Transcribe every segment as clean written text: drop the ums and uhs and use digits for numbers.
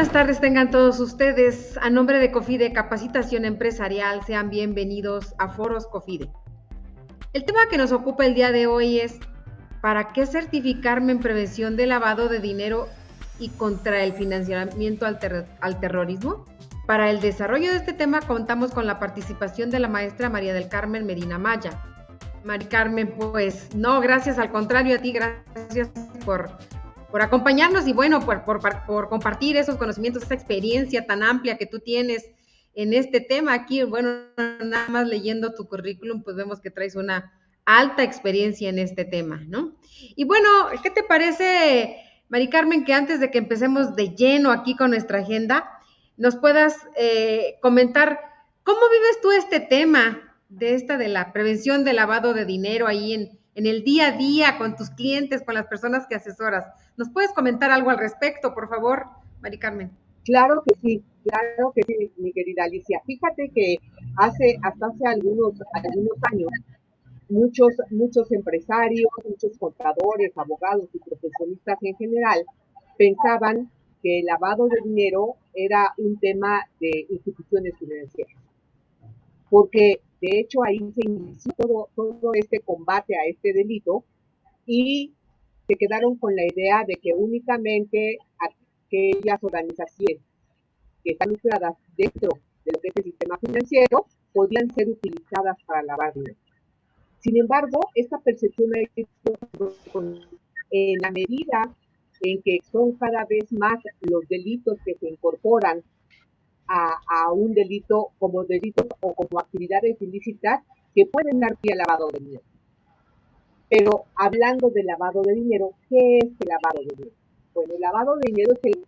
buenas tardes tengan todos ustedes. A nombre de COFIDE Capacitación Empresarial, sean bienvenidos a Foros COFIDE. El tema que nos ocupa el día de hoy es ¿para qué certificarme en prevención de lavado de dinero y contra el financiamiento al terrorismo? Para el desarrollo de este tema contamos con la participación de la maestra María del Carmen Medina Maya. Mari Carmen, pues no, gracias, al contrario a ti, gracias por acompañarnos y bueno, por compartir esos conocimientos, esa experiencia tan amplia que tú tienes en este tema. Aquí, bueno, nada más leyendo tu currículum, pues vemos que traes una alta experiencia en este tema, ¿no? Y bueno, ¿qué te parece, Mari Carmen, que antes de que empecemos de lleno aquí con nuestra agenda, nos puedas comentar cómo vives tú este tema de la prevención del lavado de dinero ahí en el día a día con tus clientes, con las personas que asesoras? ¿Nos puedes comentar algo al respecto, por favor, Mari Carmen? Claro que sí, mi querida Alicia. Fíjate que hasta hace algunos años, muchos empresarios, muchos contadores, abogados y profesionistas en general pensaban que el lavado de dinero era un tema de instituciones financieras, porque de hecho ahí se inició todo este combate a este delito y se quedaron con la idea de que únicamente aquellas organizaciones que están lucradas dentro de lo que es el sistema financiero podían ser utilizadas para lavar dinero. Sin embargo, esta percepción ha ido en la medida en que son cada vez más los delitos que se incorporan a un delito o como actividades ilícitas que pueden dar pie al lavado de dinero. Pero hablando de lavado de dinero, ¿qué es el lavado de dinero? Bueno, el lavado de dinero es el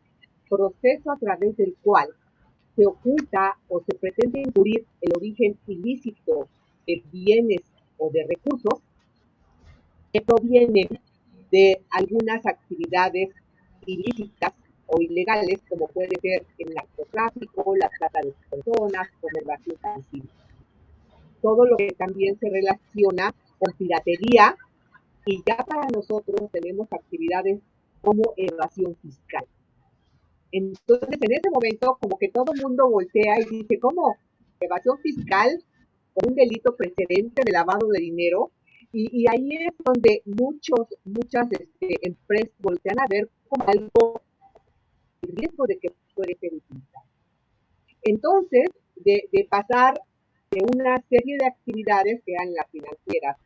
proceso a través del cual se oculta o se pretende encubrir el origen ilícito de bienes o de recursos que provienen de algunas actividades ilícitas o ilegales, como puede ser el narcotráfico, la trata de personas, pornografía infantil. Todo lo que también se relaciona con piratería, y ya para nosotros tenemos actividades como evasión fiscal. Entonces, en ese momento, como que todo el mundo voltea y dice, ¿cómo? Evasión fiscal o un delito precedente de lavado de dinero. Y ahí es donde muchas empresas voltean a ver como algo el riesgo de que puede ser utilizado. Entonces, de pasar de una serie de actividades que eran las financieras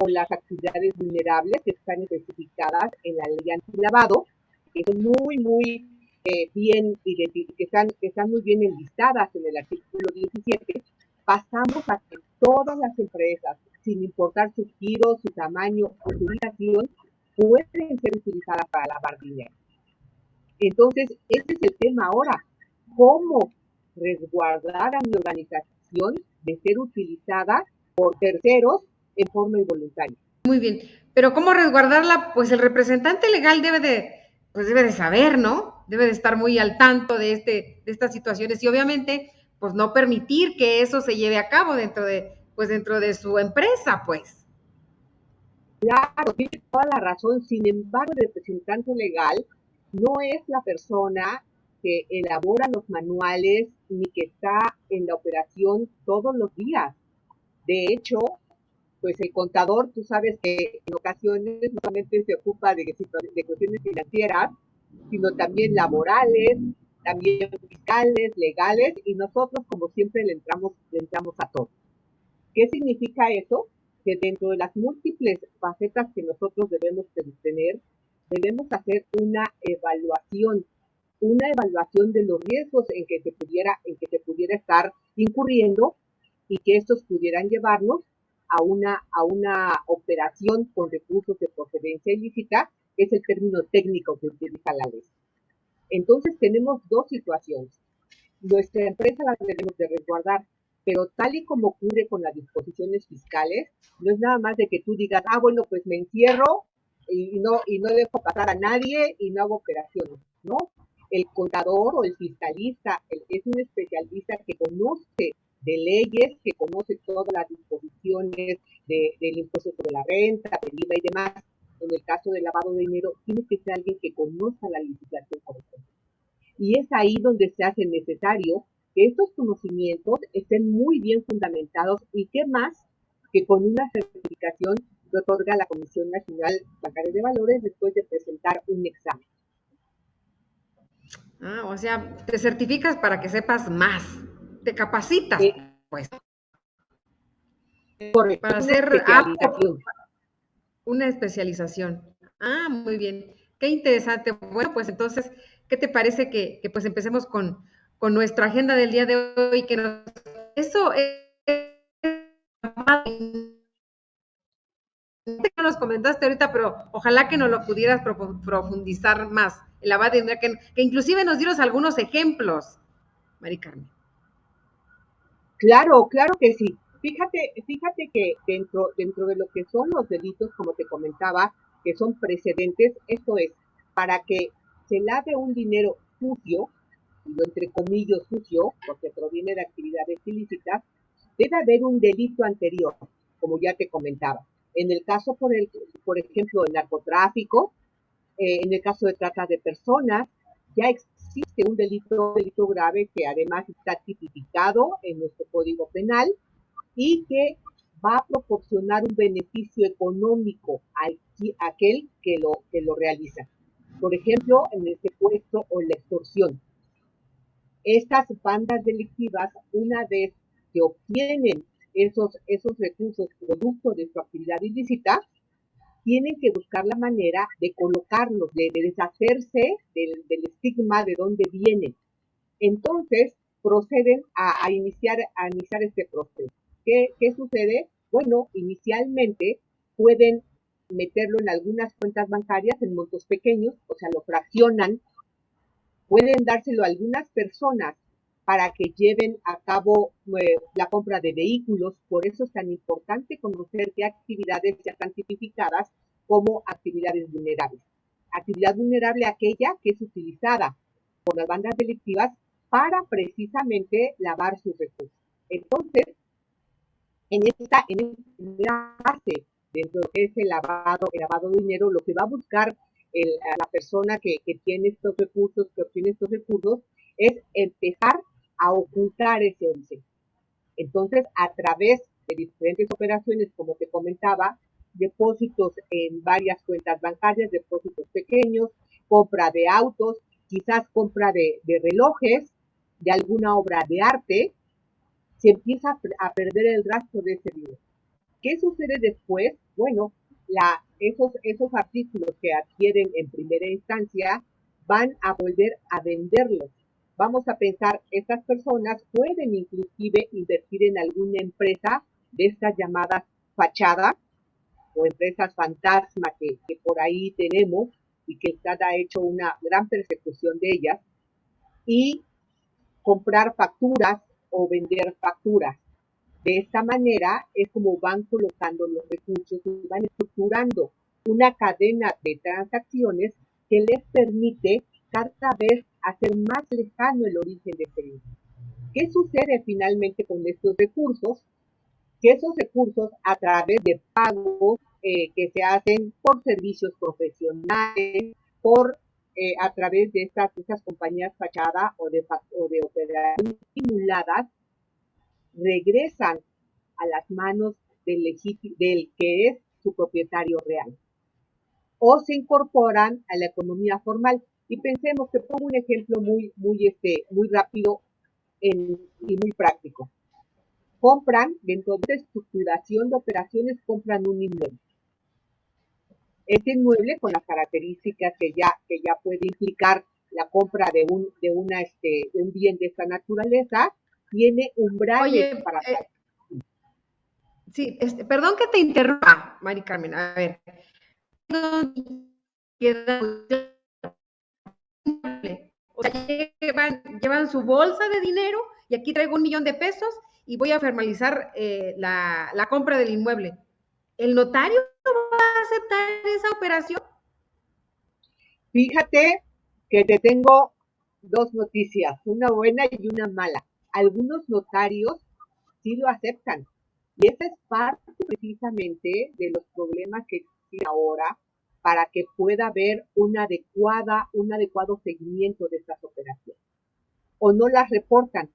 o las actividades vulnerables que están especificadas en la ley antilavado, que son muy bien identificadas, que están muy bien enlistadas en el artículo 17, pasamos a que todas las empresas, sin importar su giro, su tamaño o su ubicación, pueden ser utilizadas para lavar dinero. Entonces, ese es el tema ahora. ¿Cómo resguardar a mi organización de ser utilizada por terceros en forma involuntaria? Muy bien, pero ¿cómo resguardarla? Pues el representante legal debe de saber, ¿no? Debe de estar muy al tanto de estas situaciones y obviamente, pues no permitir que eso se lleve a cabo dentro de su empresa, pues. Claro, tiene toda la razón. Sin embargo, el representante legal no es la persona que elabora los manuales ni que está en la operación todos los días. De hecho, pues el contador, tú sabes que en ocasiones no solamente se ocupa de cuestiones financieras, sino también laborales, también fiscales, legales, y nosotros, como siempre, le entramos a todo. ¿Qué significa eso? Que dentro de las múltiples facetas que nosotros debemos tener, debemos hacer una evaluación de los riesgos en que se pudiera estar incurriendo y que estos pudieran llevarnos a una operación con recursos de procedencia ilícita, que es el término técnico que utiliza la ley. Entonces tenemos dos situaciones. Nuestra empresa la debemos de resguardar, pero tal y como ocurre con las disposiciones fiscales, no es nada más de que tú digas, bueno, pues me encierro y no dejo pasar a nadie y no hago operaciones, ¿no? El contador o el fiscalista es un especialista que conoce de leyes, que conoce todas las disposiciones del impuesto sobre la renta, del IVA y demás. En el caso del lavado de dinero, tiene que ser alguien que conozca la legislación correspondiente. y es ahí donde se hace necesario que estos conocimientos estén muy bien fundamentados y qué más que con una certificación que otorga la Comisión Nacional Bancaria de Valores después de presentar un examen. Ah, o sea, te certificas para que sepas más, te capacitas, Eh, pues, Correcto, para es una ser apto, especialización. una especialización. Ah, muy bien, qué interesante. Bueno, pues entonces, ¿qué te parece que pues empecemos con nuestra agenda del día de hoy? Eso no nos comentaste ahorita, pero ojalá que nos lo pudieras profundizar más. El lavado de dinero, que inclusive nos dieras algunos ejemplos, Mari Carmen. Claro, claro que sí. Fíjate que dentro de lo que son los delitos, como te comentaba, que son precedentes, esto es, para que se lave un dinero sucio, y lo entre comillas sucio, porque proviene de actividades ilícitas, debe haber un delito anterior, como ya te comentaba. En el caso, por ejemplo, del narcotráfico, en el caso de trata de personas, ya existe un delito grave que además está tipificado en nuestro Código Penal y que va a proporcionar un beneficio económico a aquel que lo realiza. Por ejemplo, en el secuestro o la extorsión. Estas bandas delictivas, una vez que obtienen esos recursos producto de su actividad ilícita, tienen que buscar la manera de colocarlos, de deshacerse del estigma de dónde vienen. Entonces, proceden a iniciar este proceso. ¿Qué sucede? Bueno, inicialmente pueden meterlo en algunas cuentas bancarias en montos pequeños, o sea, lo fraccionan, pueden dárselo a algunas personas para que lleven a cabo la compra de vehículos. Por eso es tan importante conocer qué actividades ya están tipificadas como actividades vulnerables. Actividad vulnerable aquella que es utilizada por las bandas delictivas para precisamente lavar sus recursos. Entonces, en esta base, dentro de lo que es el lavado de dinero, lo que va a buscar la persona que tiene estos recursos, que obtiene estos recursos, es empezar a ocultar ese origen. Entonces, a través de diferentes operaciones, como te comentaba, depósitos en varias cuentas bancarias, depósitos pequeños, compra de autos, quizás compra de relojes, de alguna obra de arte, se empieza a perder el rastro de ese dinero. ¿Qué sucede después? Bueno, esos artículos que adquieren en primera instancia van a volver a venderlos. Vamos a pensar, estas personas pueden inclusive invertir en alguna empresa de estas llamadas fachada o empresas fantasma que por ahí tenemos y que ha hecho una gran persecución de ellas y comprar facturas o vender facturas. De esta manera es como van colocando los recursos y van estructurando una cadena de transacciones que les permite cada vez hacer más lejano el origen de este dinero. ¿Qué sucede finalmente con estos recursos? Que esos recursos a través de pagos que se hacen por servicios profesionales, a través de estas compañías fachada o de operaciones simuladas, regresan a las manos del que es su propietario real. O se incorporan a la economía formal. Y pensemos que pongo un ejemplo muy rápido y muy práctico. Compran, dentro de estructuración de operaciones, compran un inmueble. Este inmueble, con las características que ya puede implicar la compra de un bien de esta naturaleza, tiene umbrales Oye, para sí, perdón que te interrumpa, Mari Carmen. A ver, o sea, llevan su bolsa de dinero y aquí traigo 1,000,000 de pesos y voy a formalizar la compra del inmueble. ¿El notario va a aceptar esa operación? Fíjate que te tengo dos noticias, una buena y una mala. Algunos notarios sí lo aceptan. Y esa es parte precisamente de los problemas que existen ahora para que pueda haber un adecuado seguimiento de estas operaciones. O no las reportan.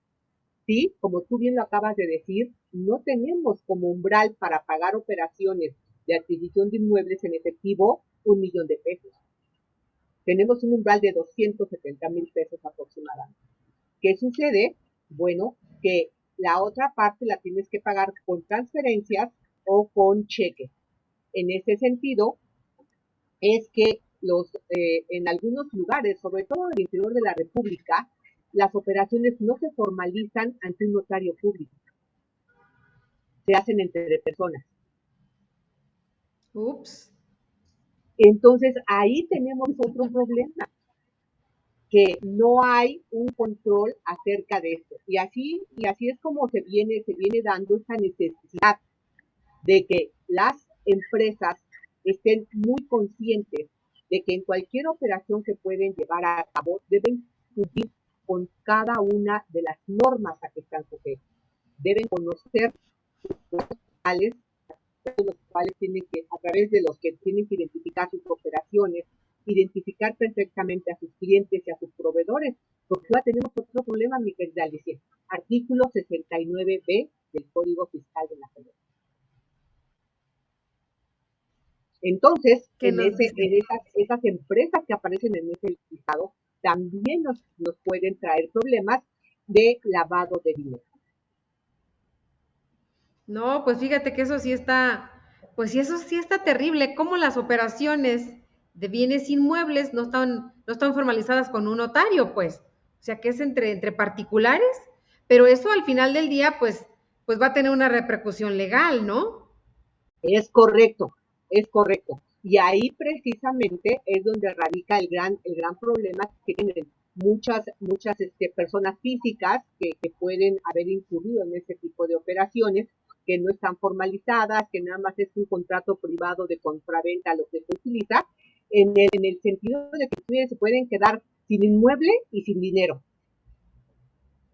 Sí, como tú bien lo acabas de decir, no tenemos como umbral para pagar operaciones de adquisición de inmuebles en efectivo 1,000,000 de pesos. Tenemos un umbral de 270,000 pesos aproximadamente. ¿Qué sucede? Bueno, que la otra parte la tienes que pagar con transferencias o con cheques. En ese sentido, es que en algunos lugares, sobre todo en el interior de la República, las operaciones no se formalizan ante un notario público, se hacen entre personas. Ups. Entonces, ahí tenemos otro problema, que no hay un control acerca de esto. Y así es como se viene dando esta necesidad de que las empresas estén muy conscientes de que en cualquier operación que pueden llevar a cabo deben cumplir con cada una de las normas a que están sujetos. Deben conocer los cuales tienen que, a través de los que tienen que identificar sus operaciones, identificar perfectamente a sus clientes y a sus proveedores, porque ahora tenemos otro problema, mi querida Alicia. Artículo 69B del Código Fiscal de la Federación. Entonces, en esas empresas que aparecen en ese listado, también nos pueden traer problemas de lavado de dinero. No, pues fíjate que eso sí está, pues sí, eso sí está terrible, cómo las operaciones de bienes inmuebles no están formalizadas con un notario, pues. O sea, que es entre particulares, pero eso al final del día, pues va a tener una repercusión legal, ¿no? Es correcto, es correcto. Y ahí precisamente es donde radica el gran problema que tienen muchas personas físicas que pueden haber incurrido en ese tipo de operaciones, que no están formalizadas, que nada más es un contrato privado de compraventa lo que se utiliza, en el sentido de que se pueden quedar sin inmueble y sin dinero.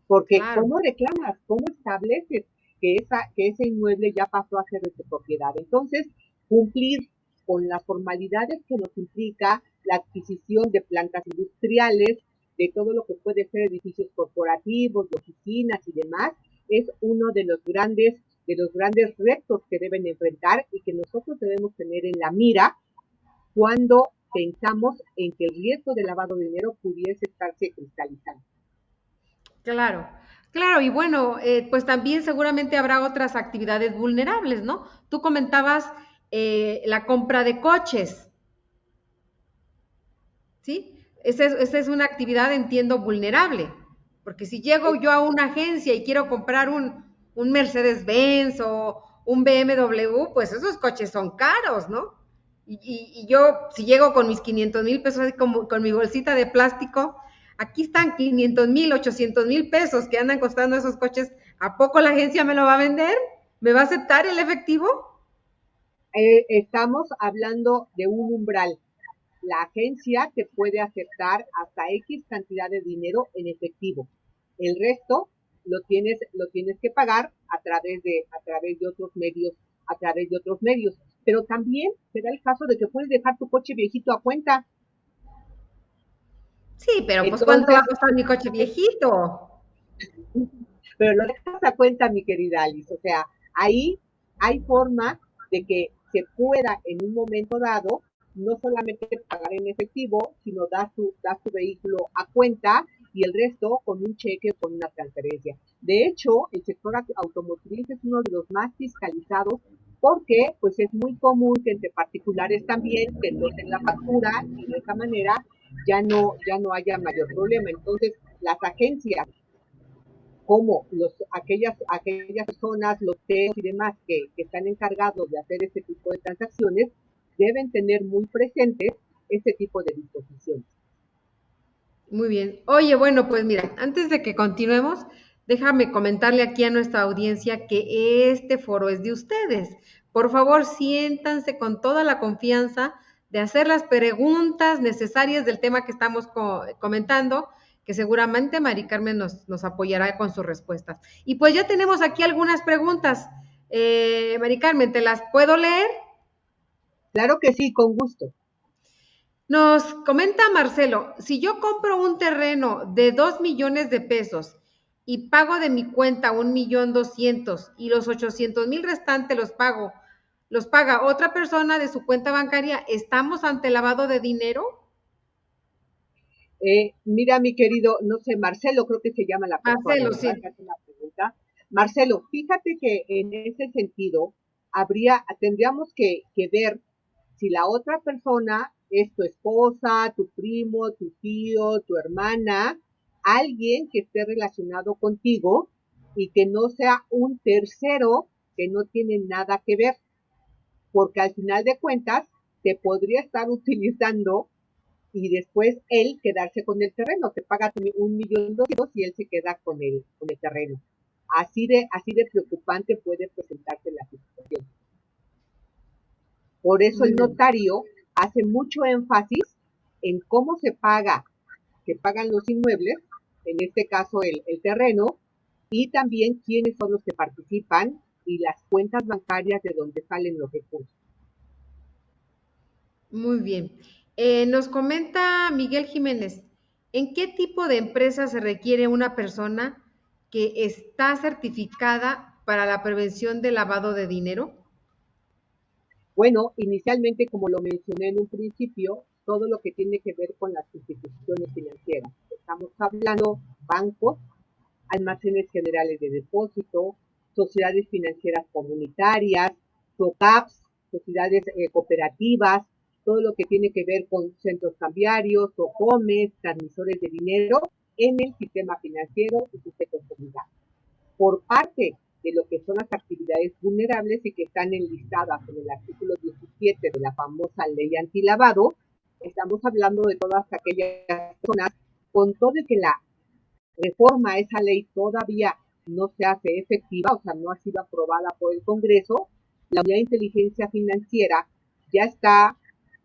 Porque Claro. ¿cómo reclamas? ¿Cómo estableces que ese inmueble ya pasó a ser de tu propiedad? Entonces, cumplir con las formalidades que nos implica la adquisición de plantas industriales, de todo lo que puede ser edificios corporativos, de oficinas y demás, es uno de los grandes retos que deben enfrentar y que nosotros debemos tener en la mira cuando pensamos en que el riesgo de lavado de dinero pudiese estarse cristalizando. Claro, claro, y bueno, pues también seguramente habrá otras actividades vulnerables, ¿no? Tú comentabas la compra de coches, ¿sí? Esa es una actividad, entiendo, vulnerable, porque si llego yo a una agencia y quiero comprar un Mercedes-Benz o un BMW, pues esos coches son caros, ¿no? Y yo, si llego con mis 500,000 pesos, así como con mi bolsita de plástico, aquí están 500,000, 800,000 pesos que andan costando esos coches, ¿a poco la agencia me lo va a vender? ¿Me va a aceptar el efectivo? Estamos hablando de un umbral. La agencia te puede aceptar hasta X cantidad de dinero en efectivo. El resto lo tienes que pagar a través de otros medios. Pero también se da el caso de que puedes dejar tu coche viejito a cuenta. Sí, pero pues ¿cuánto va Entonces, a costar mi coche viejito? pero lo dejas a cuenta, mi querida Alice. O sea, ahí hay forma de que se pueda en un momento dado no solamente pagar en efectivo, sino dar tu vehículo a cuenta y el resto con un cheque o con una transferencia. De hecho, el sector automotriz es uno de los más fiscalizados porque pues es muy común que entre particulares también que endosen la factura y de esa manera ya no haya mayor problema. Entonces, las agencias como aquellas personas, los CEOs y demás que están encargados de hacer este tipo de transacciones, deben tener muy presentes este tipo de disposiciones. Muy bien. Oye, bueno, pues mira, antes de que continuemos, déjame comentarle aquí a nuestra audiencia que este foro es de ustedes. Por favor, siéntanse con toda la confianza de hacer las preguntas necesarias del tema que estamos comentando, que seguramente Mari Carmen nos apoyará con sus respuestas. Y pues ya tenemos aquí algunas preguntas. Mari Carmen, ¿te las puedo leer? Claro que sí, con gusto. Nos comenta Marcelo, si yo compro un terreno de 2 millones de pesos y pago de mi cuenta 1,200,000 y los 800,000 restantes los paga otra persona de su cuenta bancaria, ¿estamos ante lavado de dinero? Mira, mi querido, no sé, Marcelo, creo que se llama la persona, Marcelo, ¿verdad? sí. Que hace la pregunta. Marcelo, fíjate que en ese sentido tendríamos que ver si la otra persona es tu esposa, tu primo, tu tío, tu hermana, alguien que esté relacionado contigo y que no sea un tercero que no tiene nada que ver, porque al final de cuentas te podría estar utilizando y después él quedarse con el terreno, te paga 1,200,000 y él se queda con el terreno. Así de preocupante puede presentarse la situación. Por eso Muy el bien. notario hace mucho énfasis en cómo se pagan los inmuebles, en este caso el terreno, y también quiénes son los que participan y las cuentas bancarias de donde salen los recursos. Muy bien. Nos comenta Miguel Jiménez, ¿en qué tipo de empresa se requiere una persona que está certificada para la prevención del lavado de dinero? Bueno, inicialmente, como lo mencioné en un principio, todo lo que tiene que ver con las instituciones financieras. Estamos hablando bancos, almacenes generales de depósito, sociedades financieras comunitarias, SOCAPs, sociedades cooperativas, todo lo que tiene que ver con centros cambiarios, SOCOMES, transmisores de dinero en el sistema financiero y sujetos obligados. Por parte de lo que son las actividades vulnerables y que están enlistadas en el artículo 17 de la famosa ley antilavado, estamos hablando de todas aquellas personas, con todo y que la reforma a esa ley todavía no se hace efectiva, o sea, no ha sido aprobada por el Congreso, la Unidad de Inteligencia Financiera ya está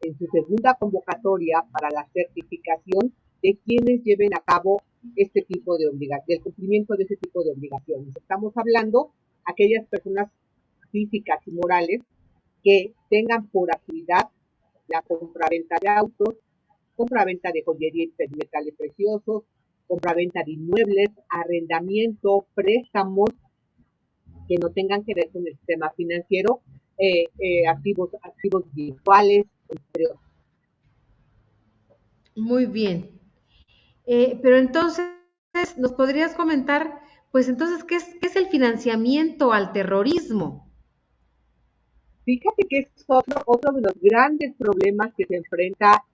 en su segunda convocatoria para la certificación de quienes lleven a cabo este tipo de obligaciones, el cumplimiento de ese tipo de obligaciones. Estamos hablando aquellas personas físicas y morales que tengan por actividad la compraventa de autos, compraventa de joyería y metales preciosos, compraventa de inmuebles, arrendamiento, préstamos que no tengan que ver con el sistema financiero, activos virtuales, entre otros. Muy bien. Pero entonces, ¿nos podrías comentar, pues entonces, qué es el financiamiento al terrorismo? Fíjate que es otro de los grandes problemas que se enfrenta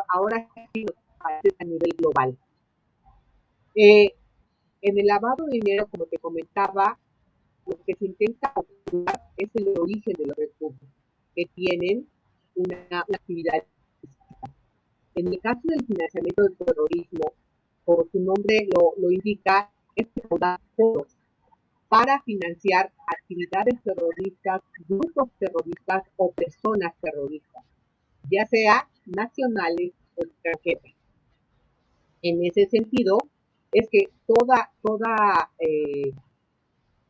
ahora sí los países a nivel global. Eh, en el lavado de dinero, como te comentaba, lo que se intenta observar es el origen de los recursos que tienen una actividad. En el caso del financiamiento del terrorismo, como su nombre lo indica, es recaudar fondos para financiar actividades terroristas, grupos terroristas o personas terroristas, ya sea nacionales o extranjeras. En ese sentido, es que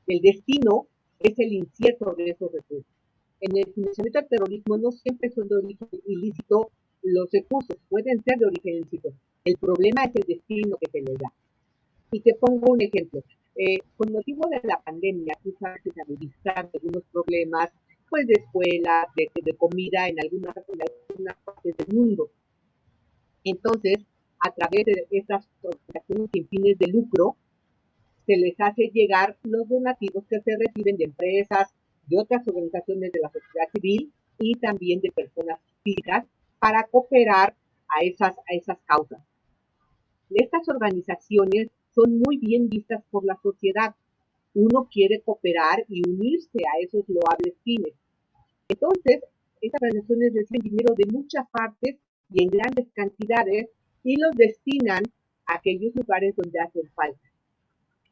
el destino es el incierto de esos recursos. En el financiamiento del terrorismo no siempre son de origen ilícito los recursos, pueden ser de origen ilícito. El problema es el destino que se les da. Y te pongo un ejemplo. Con motivo de la pandemia, tú sabes que se agudizaron algunos problemas, pues de escuelas, de comida en algunas partes del mundo. Entonces, a través de estas organizaciones sin fines de lucro, se les hace llegar los donativos que se reciben de empresas, de otras organizaciones de la sociedad civil y también de personas físicas para cooperar a esas causas. Estas organizaciones son muy bien vistas por la sociedad. Uno quiere cooperar y unirse a esos loables fines. Entonces, estas organizaciones reciben dinero de muchas partes y en grandes cantidades y los destinan a aquellos lugares donde hacen falta.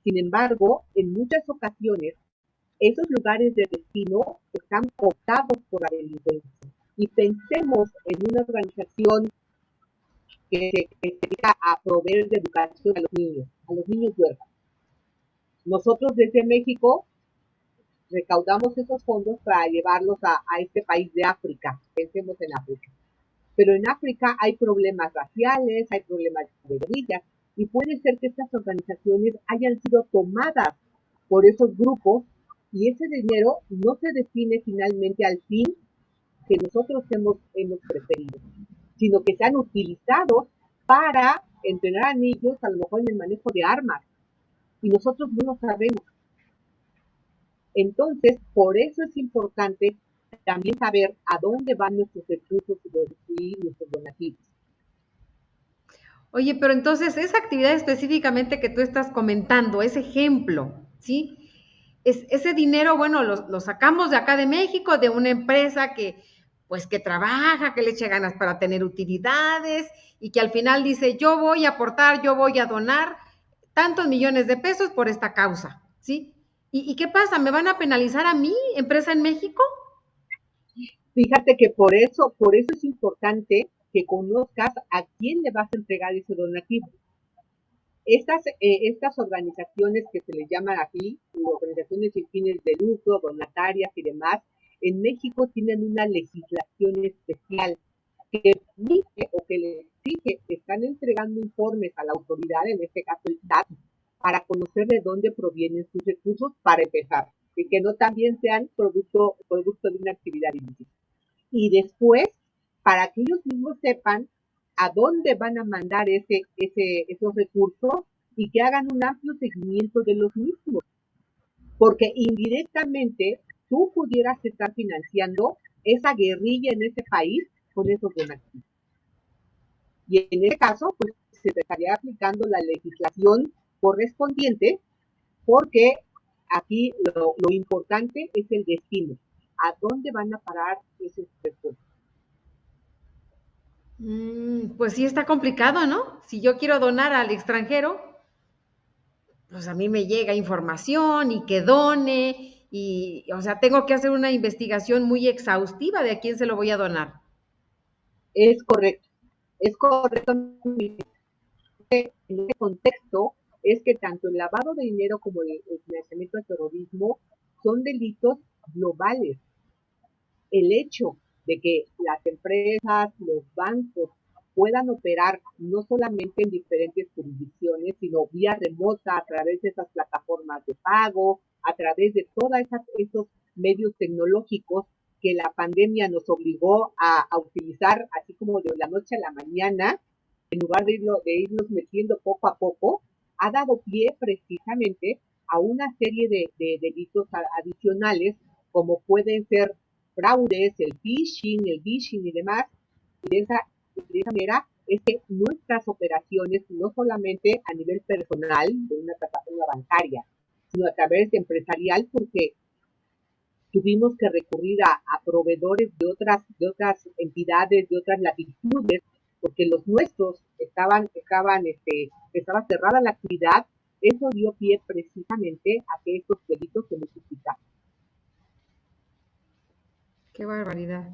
Sin embargo, en muchas ocasiones, esos lugares de destino están cooptados por la delincuencia. Y pensemos en una organización que se dedica a proveer de educación a los niños huérfanos. Nosotros desde México recaudamos esos fondos para llevarlos a este país de África. Pensemos en África. Pero en África hay problemas raciales, hay problemas de guerrillas, y puede ser que estas organizaciones hayan sido tomadas por esos grupos y ese dinero no se destine finalmente al fin que nosotros hemos preferido, sino que sean utilizados para entrenar a niños a lo mejor en el manejo de armas y nosotros no lo sabemos. Entonces, por eso es importante también saber a dónde van nuestros recursos y nuestros donativos. Oye, pero entonces esa actividad específicamente que tú estás comentando, ese ejemplo, ¿sí? Ese dinero, bueno, lo sacamos de acá de México, de una empresa que, pues, que trabaja, que le eche ganas para tener utilidades y que al final dice, yo voy a aportar, yo voy a donar tantos millones de pesos por esta causa, ¿sí? ¿Y qué pasa? ¿Me van a penalizar a mí, empresa en México? Fíjate que por eso es importante que conozcas a quién le vas a entregar ese donativo. Estas organizaciones que se les llaman aquí, organizaciones sin fines de lucro, donatarias y demás, en México tienen una legislación especial que permite o que les exige que están entregando informes a la autoridad, en este caso el SAT, para conocer de dónde provienen sus recursos para empezar, y que no también sean producto de una actividad ilícita. Y después, para que ellos mismos sepan a dónde van a mandar esos recursos y que hagan un amplio seguimiento de los mismos. Porque indirectamente tú pudieras estar financiando esa guerrilla en ese país con esos donativos. Y en ese caso, pues se te estaría aplicando la legislación correspondiente, porque aquí lo importante es el destino. ¿A dónde van a parar esos recursos? Pues sí está complicado, ¿no? Si yo quiero donar al extranjero, pues a mí me llega información y que done, y, o sea, tengo que hacer una investigación muy exhaustiva de a quién se lo voy a donar. Es correcto, es correcto. En ese contexto es que tanto el lavado de dinero como el financiamiento del terrorismo son delitos globales. El hecho de que las empresas, los bancos puedan operar no solamente en diferentes jurisdicciones, sino vía remota a través de esas plataformas de pago, a través de todos esos medios tecnológicos que la pandemia nos obligó a utilizar, así como de la noche a la mañana, en lugar de irnos metiendo poco a poco, ha dado pie precisamente a una serie de delitos adicionales, como pueden ser fraudes, el phishing y demás. De esa manera es que nuestras operaciones, no solamente a nivel personal de una plataforma bancaria, sino a través de empresarial, porque tuvimos que recurrir a proveedores de otras entidades, de otras latitudes, porque los nuestros estaba cerrada la actividad. Eso dio pie precisamente a que estos delitos se multiplicaran. Qué barbaridad.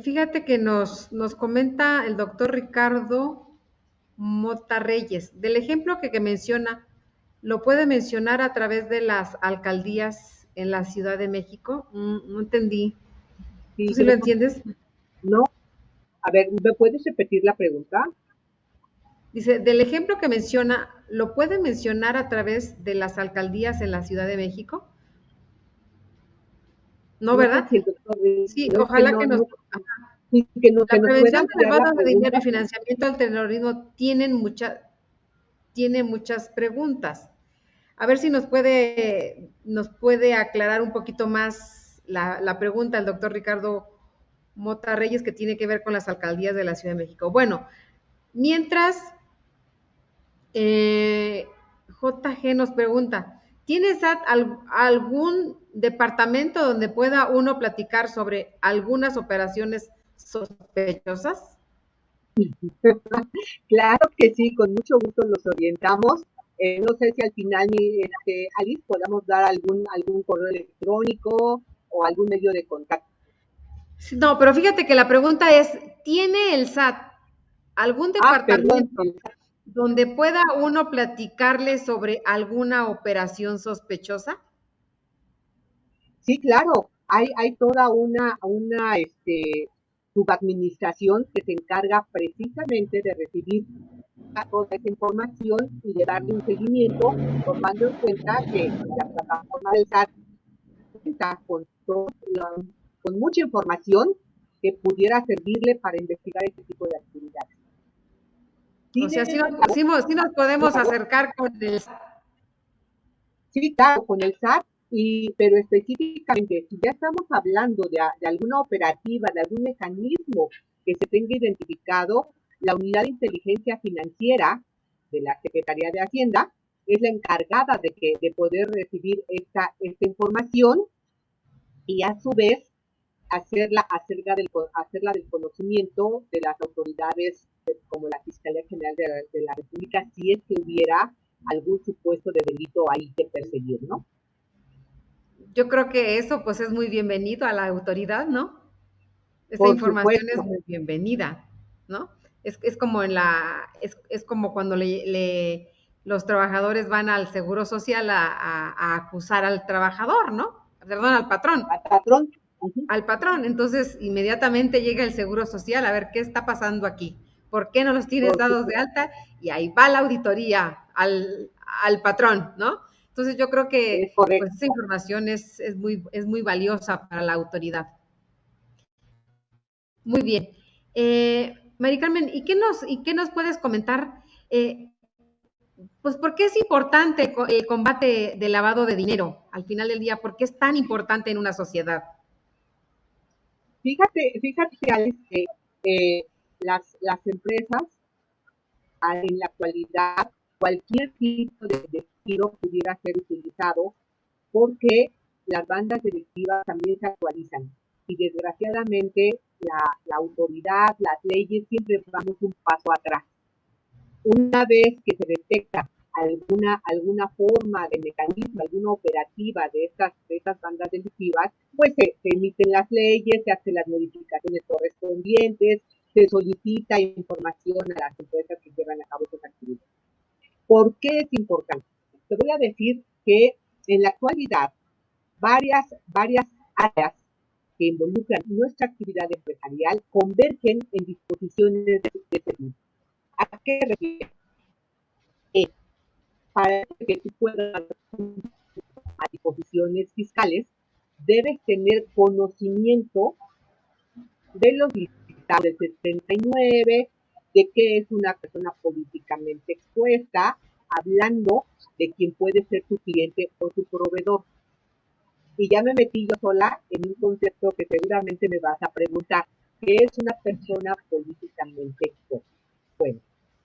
Fíjate que nos comenta el doctor Ricardo Mota Reyes, del ejemplo que menciona, ¿lo puede mencionar a través de las alcaldías en la Ciudad de México? No entendí. ¿Tú Sí, sí lo entiendes? no. A ver, ¿me puedes repetir la pregunta? Dice, del ejemplo que menciona, ¿lo puede mencionar a través de las alcaldías en la Ciudad de México? No, No sé ¿verdad? si el doctor, Sí, no es que ojalá no, que nos... no, sí, que La nos pueda prevención del ampliar la lavado de dinero y pregunta. financiamiento al terrorismo tiene muchas preguntas. A ver si nos puede aclarar un poquito más la pregunta el doctor Ricardo Mota Reyes, que tiene que ver con las alcaldías de la Ciudad de México. Bueno, mientras JG nos pregunta, ¿tienes algún departamento donde pueda uno platicar sobre algunas operaciones sospechosas? Claro que sí, con mucho gusto los orientamos. No sé si al final, Alice, podamos dar algún correo electrónico o algún medio de contacto. No, pero fíjate que la pregunta es, ¿tiene el SAT algún Perdón. departamento donde pueda uno platicarle sobre alguna operación sospechosa? Sí, claro, hay toda una subadministración que se encarga precisamente de recibir toda esa información y de darle un seguimiento, tomando en cuenta que la plataforma del SAT cuenta con mucha información que pudiera servirle para investigar este tipo de actividades. O sea, sí nos podemos acercar con el SAT. Sí, claro, con el SAT, pero específicamente, si ya estamos hablando de alguna operativa, de algún mecanismo que se tenga identificado, la Unidad de Inteligencia Financiera de la Secretaría de Hacienda es la encargada de poder recibir esta información y a su vez hacerla del conocimiento de las autoridades como la Fiscalía General de la República, si es que hubiera algún supuesto de delito ahí que perseguir, ¿no? Yo creo que eso pues es muy bienvenido a la autoridad, ¿no? Esa Por información supuesto. es muy bienvenida, ¿no? Es como es como cuando los trabajadores van al Seguro Social a acusar al trabajador, ¿no? Perdón, al patrón. Al patrón. Al patrón. Entonces, inmediatamente llega el Seguro Social a ver qué está pasando aquí. ¿Por qué no los tienes dados de alta? Y ahí va la auditoría al patrón, ¿no? Entonces, yo creo que pues, esa información es muy valiosa para la autoridad. Muy bien. Mari Carmen, ¿y qué nos puedes comentar? Pues, ¿por qué es importante el combate del lavado de dinero al final del día? ¿Por qué es tan importante en una sociedad? Fíjate, Alex, que las empresas en la actualidad, cualquier tipo de giro pudiera ser utilizado porque las bandas delictivas también se actualizan y desgraciadamente la autoridad, las leyes siempre vamos un paso atrás. Una vez que se detecta alguna forma de mecanismo, alguna operativa de estas bandas delictivas, pues se emiten las leyes, se hacen las modificaciones correspondientes, se solicita información a las empresas que llevan a cabo estas actividades. ¿Por qué es importante? Te voy a decir que en la actualidad varias áreas que involucran nuestra actividad empresarial convergen en disposiciones de servicio. ¿A qué refiere? Para que tú puedas a disposiciones fiscales, debes tener conocimiento de los dictados del 79, de qué es una persona políticamente expuesta, hablando de quién puede ser tu cliente o tu proveedor. Y ya me metí yo sola en un concepto que seguramente me vas a preguntar, ¿qué es una persona políticamente expuesta? Bueno,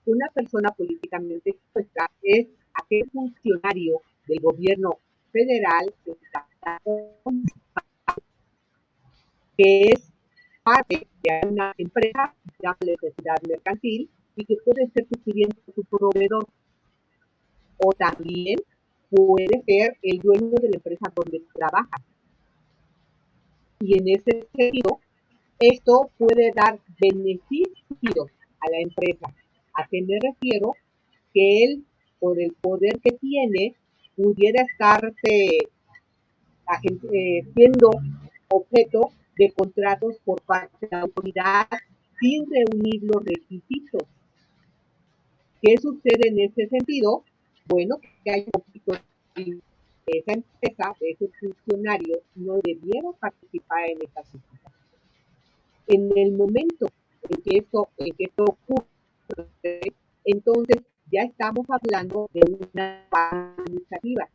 una persona políticamente expuesta es aquel funcionario del gobierno federal que es parte de una empresa, llámale sociedad mercantil, y que puede ser tu cliente o tu proveedor. O también puede ser el dueño de la empresa donde trabaja. Y en ese sentido, esto puede dar beneficios a la empresa. ¿A qué me refiero? Que él, por el poder que tiene, pudiera estar siendo objeto de contratos por parte de la autoridad sin reunir los requisitos. ¿Qué sucede en ese sentido? Bueno, que hay un poquito de esa empresa, de ese funcionario, no debiera participar en esta situación. En el momento en que esto ocurre, entonces ya estamos hablando de una administrativa,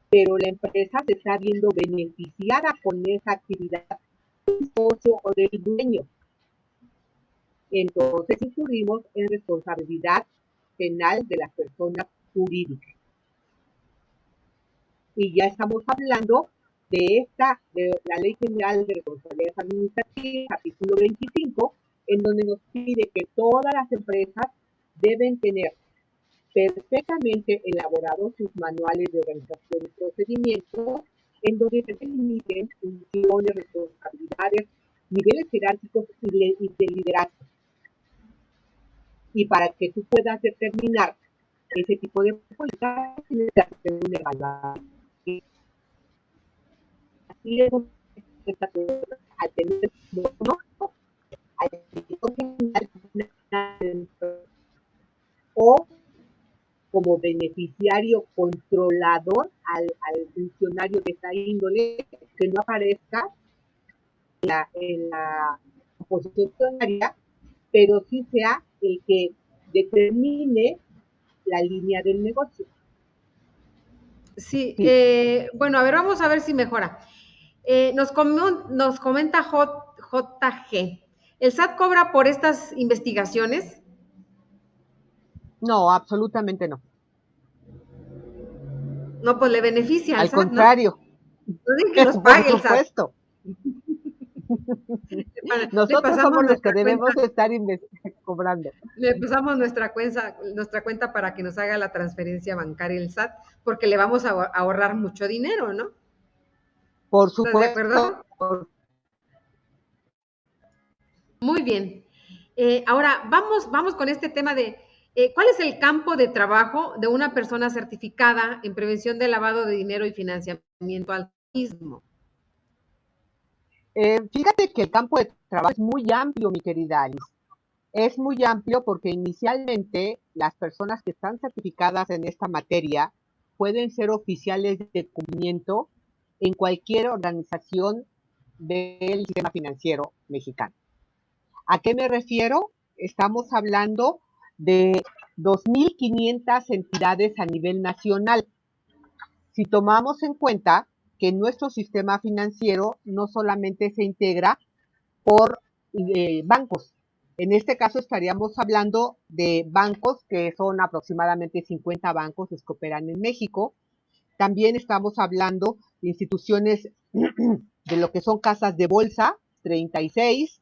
pero la empresa se está viendo beneficiada con esa actividad del socio o del dueño. Entonces incurrimos en responsabilidad penal de las personas jurídicas. Y ya estamos hablando de la Ley General de Responsabilidades Administrativas, capítulo 25, en donde nos pide que todas las empresas deben tener perfectamente elaborados sus manuales de organización y procedimientos, en donde se delimiten funciones, responsabilidades, niveles jerárquicos y de liderazgo. Y para que tú puedas determinar ese tipo de políticas, necesitas hacer una evaluación. Así es, al tener o como beneficiario controlador al funcionario de esta índole que no aparezca en la posición funcionaria, pero sí sea el que determine la línea del negocio. Sí, bueno, a ver, vamos a ver si mejora. Nos comenta JG. ¿El SAT cobra por estas investigaciones? No, absolutamente no. No, pues le beneficia al Al SAT, ¿no? contrario, No digan que nos por pague el SAT. supuesto. Le Nosotros pasamos somos los que nuestra cuenta, debemos estar cobrando. le pasamos nuestra cuenta para que nos haga la transferencia bancaria el SAT, porque le vamos a ahorrar mucho dinero, ¿no? Por ¿Estás de supuesto. acuerdo? Muy bien. Ahora, vamos con este tema de ¿cuál es el campo de trabajo de una persona certificada en prevención de lavado de dinero y financiamiento al mismo? Fíjate que el campo de trabajo es muy amplio, mi querida Alice. Es muy amplio porque inicialmente las personas que están certificadas en esta materia pueden ser oficiales de cumplimiento en cualquier organización del sistema financiero mexicano. ¿A qué me refiero? Estamos hablando de 2.500 entidades a nivel nacional. Si tomamos en cuenta que nuestro sistema financiero no solamente se integra por bancos. En este caso estaríamos hablando de bancos que son aproximadamente 50 bancos que operan en México. También estamos hablando de instituciones de lo que son casas de bolsa, 36,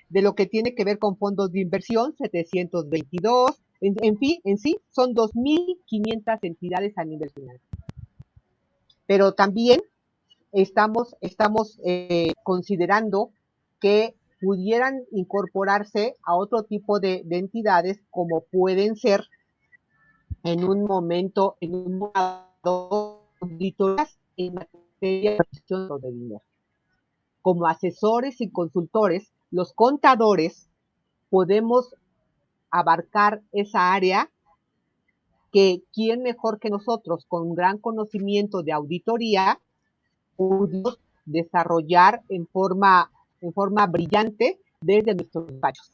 de lo que tiene que ver con fondos de inversión, 722. En fin, en sí, son 2.500 entidades a nivel financiero. Pero también estamos considerando que pudieran incorporarse a otro tipo de entidades como pueden ser en un momento, auditorías en materia de gestión de dinero. Como asesores y consultores, los contadores podemos abarcar esa área que quién mejor que nosotros, con gran conocimiento de auditoría, pudimos desarrollar en forma brillante desde nuestros despachos.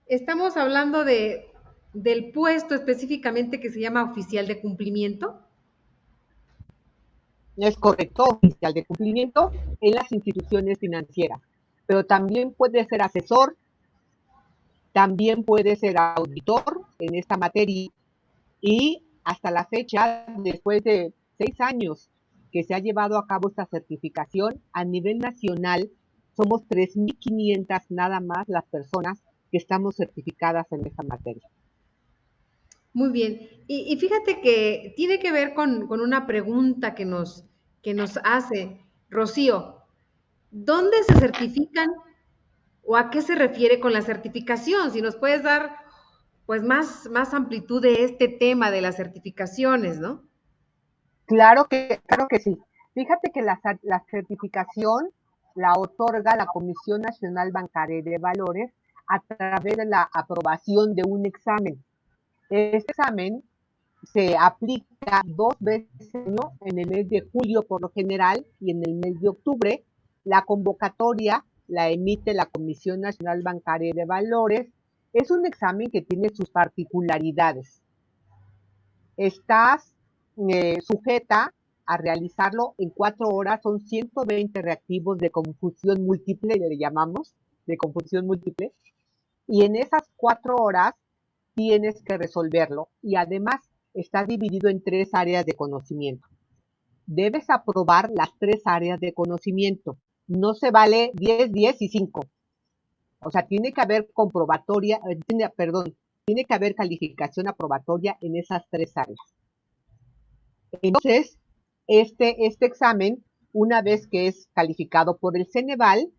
Estamos hablando del puesto específicamente que se llama oficial de cumplimiento. Es correcto, oficial de cumplimiento en las instituciones financieras, pero también puede ser asesor, también puede ser auditor en esta materia y hasta la fecha, después de 6 años que se ha llevado a cabo esta certificación a nivel nacional, somos 3.500 nada más las personas que estamos certificadas en esta materia. Muy bien. Y fíjate que tiene que ver con una pregunta que nos hace Rocío. ¿Dónde se certifican o a qué se refiere con la certificación? Si nos puedes dar pues más amplitud de este tema de las certificaciones, ¿no? Claro que sí. Fíjate que la certificación la otorga la Comisión Nacional Bancaria de Valores a través de la aprobación de un examen. Este examen se aplica 2 veces al año, en el mes de julio por lo general y en el mes de octubre. La convocatoria la emite la Comisión Nacional Bancaria de Valores. Es un examen que tiene sus particularidades. Estás sujeta a realizarlo en 4 horas, son 120 reactivos de confusión múltiple, le llamamos, de confusión múltiple, y en esas 4 horas tienes que resolverlo y además está dividido en 3 áreas de conocimiento. Debes aprobar las 3 áreas de conocimiento. No se vale 10, 10 y 5. O sea, tiene que haber tiene que haber calificación aprobatoria en esas 3 áreas. Entonces, este examen, una vez que es calificado por el Ceneval,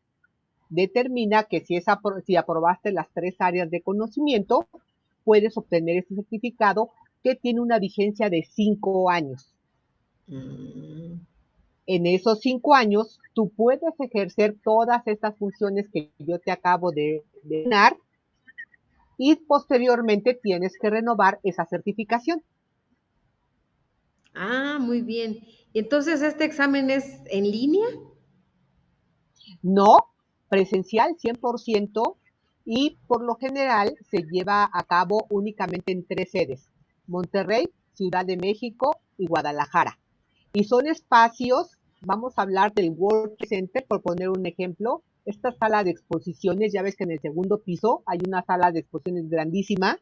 determina que si aprobaste las 3 áreas de conocimiento, puedes obtener ese certificado que tiene una vigencia de 5 años. En esos 5 años, tú puedes ejercer todas estas funciones que yo te acabo de dar y posteriormente tienes que renovar esa certificación. Ah, muy bien. ¿Y entonces este examen es en línea? No, presencial 100% y por lo general se lleva a cabo únicamente en 3 sedes, Monterrey, Ciudad de México y Guadalajara. Y son espacios, vamos a hablar del World Trade Center, por poner un ejemplo, esta sala de exposiciones, ya ves que en el segundo piso hay una sala de exposiciones grandísima.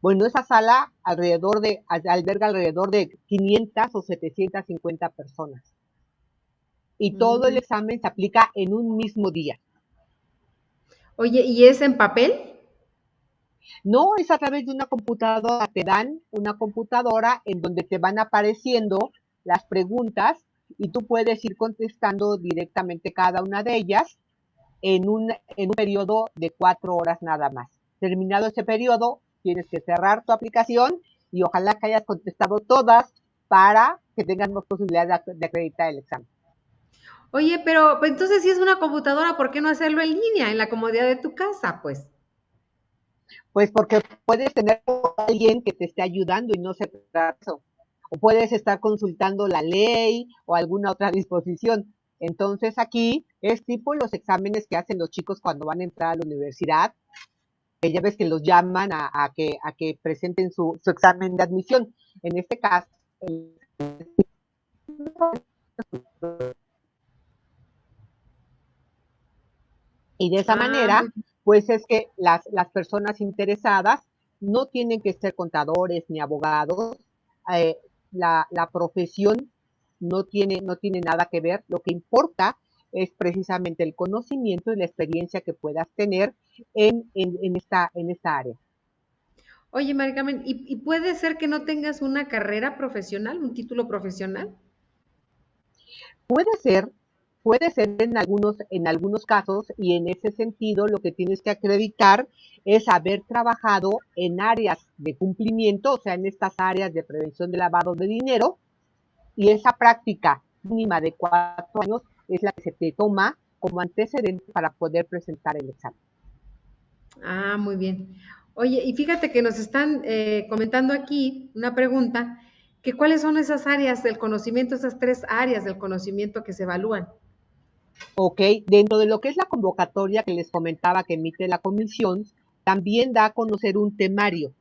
Bueno, esa sala alberga alrededor de 500 o 750 personas. Y todo el Mm. examen se aplica en un mismo día. Oye, ¿y es en papel? No es a través de una computadora, te dan una computadora en donde te van apareciendo las preguntas y tú puedes ir contestando directamente cada una de ellas en un periodo de 4 horas nada más. Terminado ese periodo, tienes que cerrar tu aplicación y ojalá que hayas contestado todas para que tengas más posibilidad de acreditar el examen. Oye, pero pues, entonces si es una computadora, ¿por qué no hacerlo en línea, en la comodidad de tu casa, pues? Pues porque puedes tener a alguien que te esté ayudando y no se trata de eso. O puedes estar consultando la ley o alguna otra disposición. Entonces aquí es tipo los exámenes que hacen los chicos cuando van a entrar a la universidad, que ya ves que los llaman a que presenten su examen de admisión. En este caso, y de esa Ah, manera, muy bien. pues es que las personas interesadas no tienen que ser contadores ni abogados. eh, la profesión no tiene nada que ver. Lo que importa es precisamente el conocimiento y la experiencia que puedas tener en esta área. Oye, Mari Carmen, ¿y puede ser que no tengas una carrera profesional, un título profesional? Puede ser, puede ser en algunos casos, y en ese sentido lo que tienes que acreditar es haber trabajado en áreas de cumplimiento, o sea, en estas áreas de prevención de lavado de dinero, y esa práctica mínima de 4 años es la que se te toma como antecedente para poder presentar el examen. Ah, muy bien. Oye, y fíjate que nos están comentando aquí una pregunta, que cuáles son esas áreas del conocimiento, esas 3 áreas del conocimiento que se evalúan. Ok, dentro de lo que es la convocatoria que les comentaba que emite la comisión, también da a conocer un temario.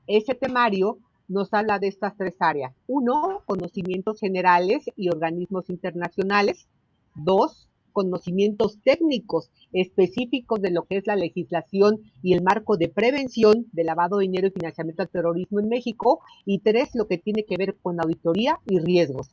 Ese temario nos habla de estas 3 áreas. 1, conocimientos generales y organismos internacionales. 2, conocimientos técnicos específicos de lo que es la legislación y el marco de prevención de lavado de dinero y financiamiento al terrorismo en México. Y 3, lo que tiene que ver con auditoría y riesgos.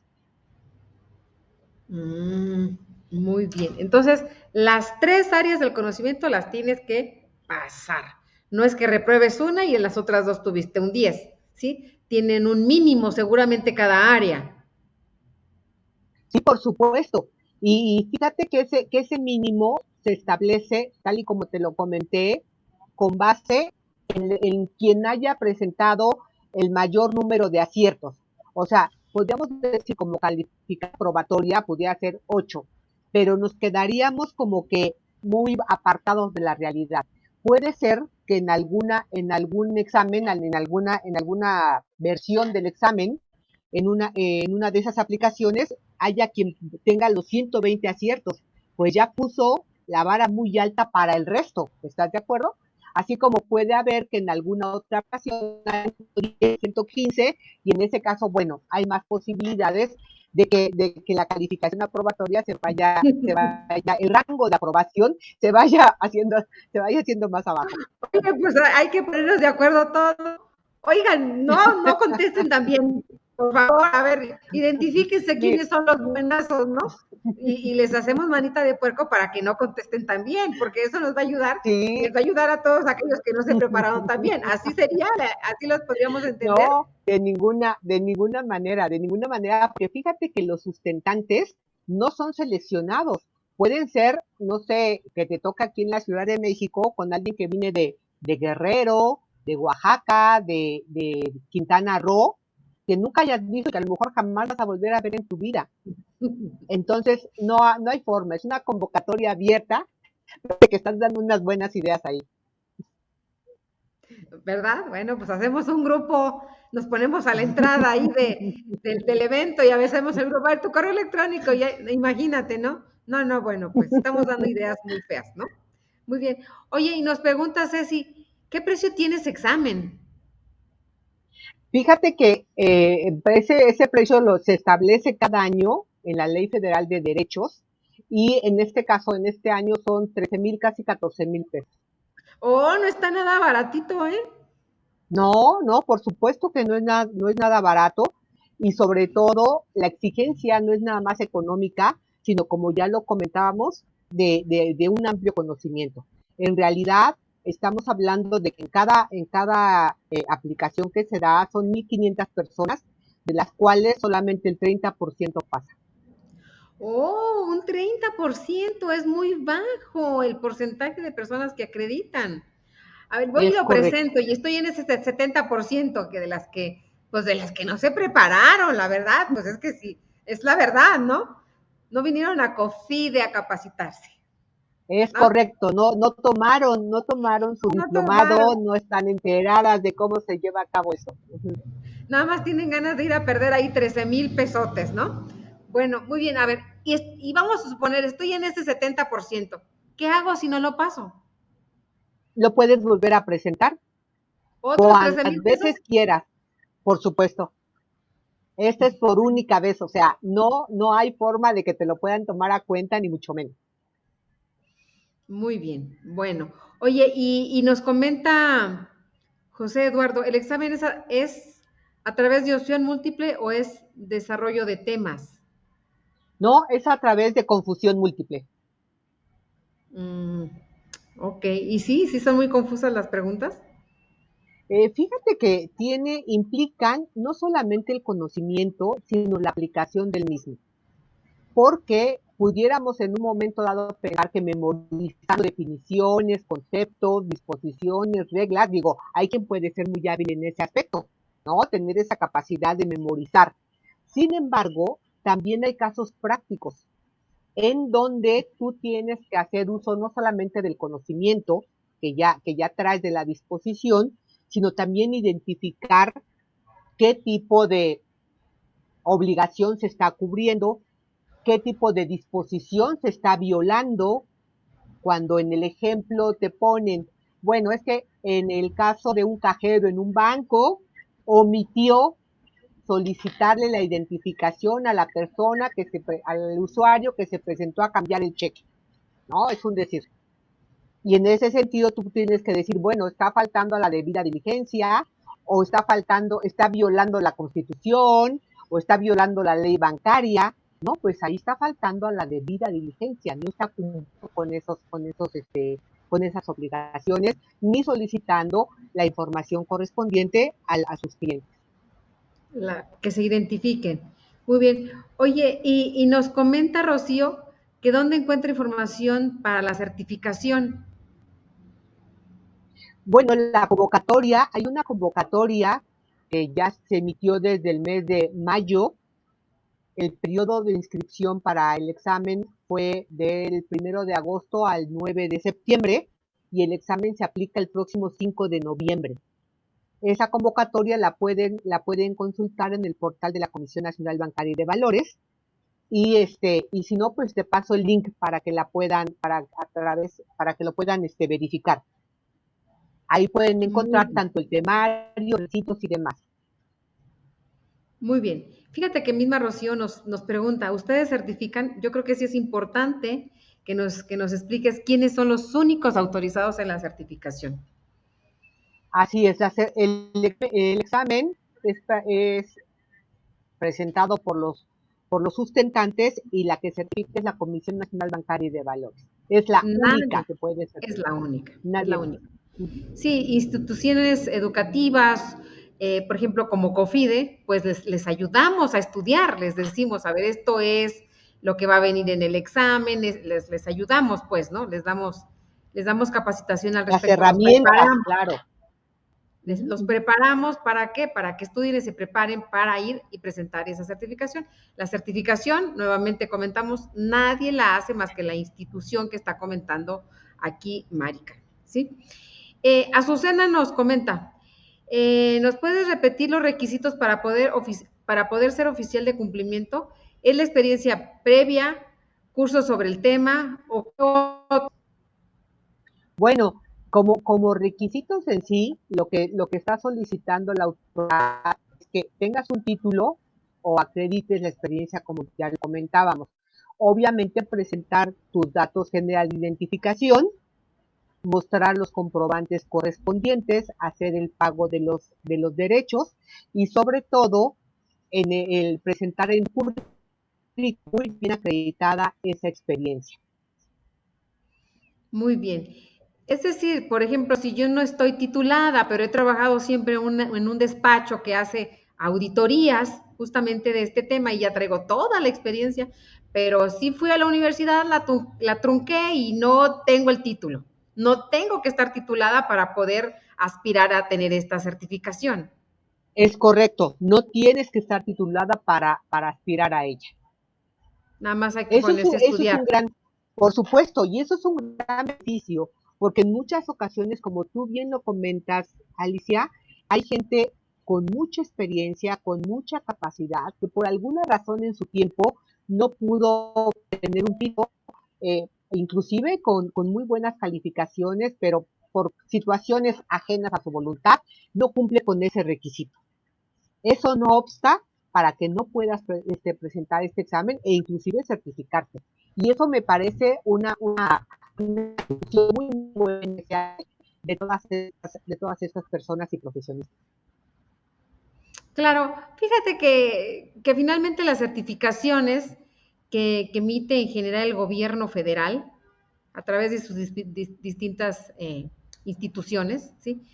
Mm, muy bien. Entonces, las 3 áreas del conocimiento las tienes que pasar. No es que repruebes una y en las otras 2 tuviste un 10, ¿sí? Tienen un mínimo seguramente cada área. Sí, por supuesto. Y fíjate que ese mínimo se establece, tal y como te lo comenté, con base en quien haya presentado el mayor número de aciertos. O sea, podríamos decir como calificación probatoria, podría ser 8, pero nos quedaríamos como que muy apartados de la realidad. Puede ser que en algún examen, en alguna versión del examen, en una de esas aplicaciones, haya quien tenga los 120 aciertos, pues ya puso la vara muy alta para el resto, ¿estás de acuerdo? Así como puede haber que en alguna otra ocasión hay 115 y en ese caso, bueno, hay más posibilidades de que la calificación aprobatoria el rango de aprobación se vaya haciendo más abajo. Oye, pues hay que ponernos de acuerdo todos. Oigan, no contesten también, por favor, a ver, identifíquense quiénes son los buenazos, ¿no? Y les hacemos manita de puerco para que no contesten también, porque eso nos va a ayudar y Sí, les va a ayudar a todos aquellos que no se prepararon tan bien. Así sería, así los podríamos entender. no, de ninguna manera, porque fíjate que los sustentantes no son seleccionados. Pueden ser, no sé, que te toca aquí en la Ciudad de México con alguien que viene de Guerrero, de Oaxaca, de Quintana Roo, que nunca hayas visto y que a lo mejor jamás vas a volver a ver en tu vida. Entonces, no hay forma, es una convocatoria abierta de que estás dando unas buenas ideas ahí. ¿Verdad? Bueno, pues hacemos un grupo, nos ponemos a la entrada ahí del evento y a veces hacemos el grupo, a ver, tu correo electrónico, ya, imagínate, ¿no? No, bueno, pues estamos dando ideas muy feas, ¿no? Muy bien. Oye, y nos pregunta Ceci, ¿qué precio tiene ese examen? Fíjate que ese precio se establece cada año en la Ley Federal de Derechos y en este caso, en este año son 13,000, casi 14,000 pesos. Oh, no está nada baratito, ¿eh? No, por supuesto que no es nada barato y sobre todo la exigencia no es nada más económica, sino como ya lo comentábamos, de un amplio conocimiento. En realidad, estamos hablando de que en cada aplicación que se da son 1,500 personas, de las cuales solamente el 30% pasa. Oh, un 30% es muy bajo el porcentaje de personas que acreditan. A ver, voy y Es lo correcto. presento y estoy en ese 70% que pues de las que no se prepararon, la verdad, pues es que sí, es la verdad, ¿no? No vinieron a COFIDE a capacitarse, Es ¿no? correcto, no tomaron su No diplomado, tomaron. no están enteradas de cómo se lleva a cabo eso. Nada más tienen ganas de ir a perder ahí 13,000 pesotes, ¿no? Bueno, muy bien, a ver, y vamos a suponer, estoy en ese 70%. ¿Qué hago si no lo paso? Lo puedes volver a presentar ¿Otros 13,000 cuantas pesos? veces quieras, por supuesto. Esta es por única vez, o sea, no hay forma de que te lo puedan tomar a cuenta, ni mucho menos. Muy bien, bueno. Oye, y nos comenta José Eduardo, ¿el examen es a través de opción múltiple o es desarrollo de temas? No, es a través de confusión múltiple. Mm, ok, ¿y sí son muy confusas las preguntas? Fíjate que implican no solamente el conocimiento, sino la aplicación del mismo. Porque pudiéramos en un momento dado pensar que memorizando definiciones, conceptos, disposiciones, reglas, digo, hay quien puede ser muy hábil en ese aspecto, ¿no? Tener esa capacidad de memorizar. Sin embargo, también hay casos prácticos en donde tú tienes que hacer uso no solamente del conocimiento que ya traes de la disposición, sino también identificar qué tipo de obligación se está cubriendo, qué tipo de disposición se está violando, cuando en el ejemplo te ponen, bueno, es que en el caso de un cajero en un banco, omitió solicitarle la identificación a la persona al usuario que se presentó a cambiar el cheque, ¿no? Es un decir. Y en ese sentido tú tienes que decir, bueno, está faltando a la debida diligencia, o está violando la constitución, o está violando la ley bancaria, ¿no? Pues ahí está faltando a la debida diligencia, no está cumpliendo con esas obligaciones, ni solicitando la información correspondiente a sus clientes. Que se identifiquen. Muy bien. Oye, y nos comenta Rocío que dónde encuentra información para la certificación. Bueno, hay una convocatoria que ya se emitió desde el mes de mayo. El periodo de inscripción para el examen fue del 1 de agosto al 9 de septiembre y el examen se aplica el próximo 5 de noviembre. Esa convocatoria la pueden consultar en el portal de la Comisión Nacional Bancaria y de Valores y si no, pues te paso el link para que la puedan, para que lo puedan verificar. Ahí pueden Muy encontrar bien. tanto el temario, requisitos y demás. Muy bien. Fíjate que misma Rocío nos pregunta, ¿ustedes certifican? Yo creo que sí es importante que nos expliques quiénes son los únicos autorizados en la certificación. Así es, el examen es presentado por los sustentantes y la que certifica es la Comisión Nacional Bancaria y de Valores. Es la Nadie, única que puede es certificar. la única, es la Nadie más. única. Sí, instituciones educativas, por ejemplo, como COFIDE, pues les ayudamos a estudiar, les decimos, a ver, esto es lo que va a venir en el examen, les ayudamos, pues, ¿no? Les damos capacitación al Las respecto, los herramientas, preparamos. claro. Los preparamos, ¿para qué? Para que estudien y se preparen para ir y presentar esa certificación. La certificación, nuevamente comentamos, nadie la hace más que la institución que está comentando aquí Marica, ¿sí? Azucena nos comenta, ¿nos puedes repetir los requisitos para poder ser oficial de cumplimiento? ¿Es la experiencia previa, cursos sobre el tema o... Bueno, como requisitos en sí, lo que está solicitando la autoridad es que tengas un título o acredites la experiencia como ya le comentábamos. Obviamente presentar tus datos general de identificación, mostrar los comprobantes correspondientes, hacer el pago de los derechos y sobre todo en el presentar en público muy bien acreditada esa experiencia. Muy bien. Es decir, por ejemplo, si yo no estoy titulada, pero he trabajado siempre en un despacho que hace auditorías justamente de este tema y ya traigo toda la experiencia, pero sí fui a la universidad, la trunqué y no tengo el título. No tengo que estar titulada para poder aspirar a tener esta certificación. Es correcto, no tienes que estar titulada para aspirar a ella. Nada más hay que Eso es ponerse un, a eso es estudiar. un gran, por supuesto, y eso es un gran beneficio, porque en muchas ocasiones, como tú bien lo comentas, Alicia, hay gente con mucha experiencia, con mucha capacidad, que por alguna razón en su tiempo no pudo tener un título, inclusive con muy buenas calificaciones, pero por situaciones ajenas a su voluntad, no cumple con ese requisito. Eso no obsta para que no puedas presentar este examen e inclusive certificarte. Y eso me parece una muy buena de todas estas personas y profesionistas. Claro, fíjate que finalmente las certificaciones que emite en general el gobierno federal a través de sus distintas instituciones, ¿sí?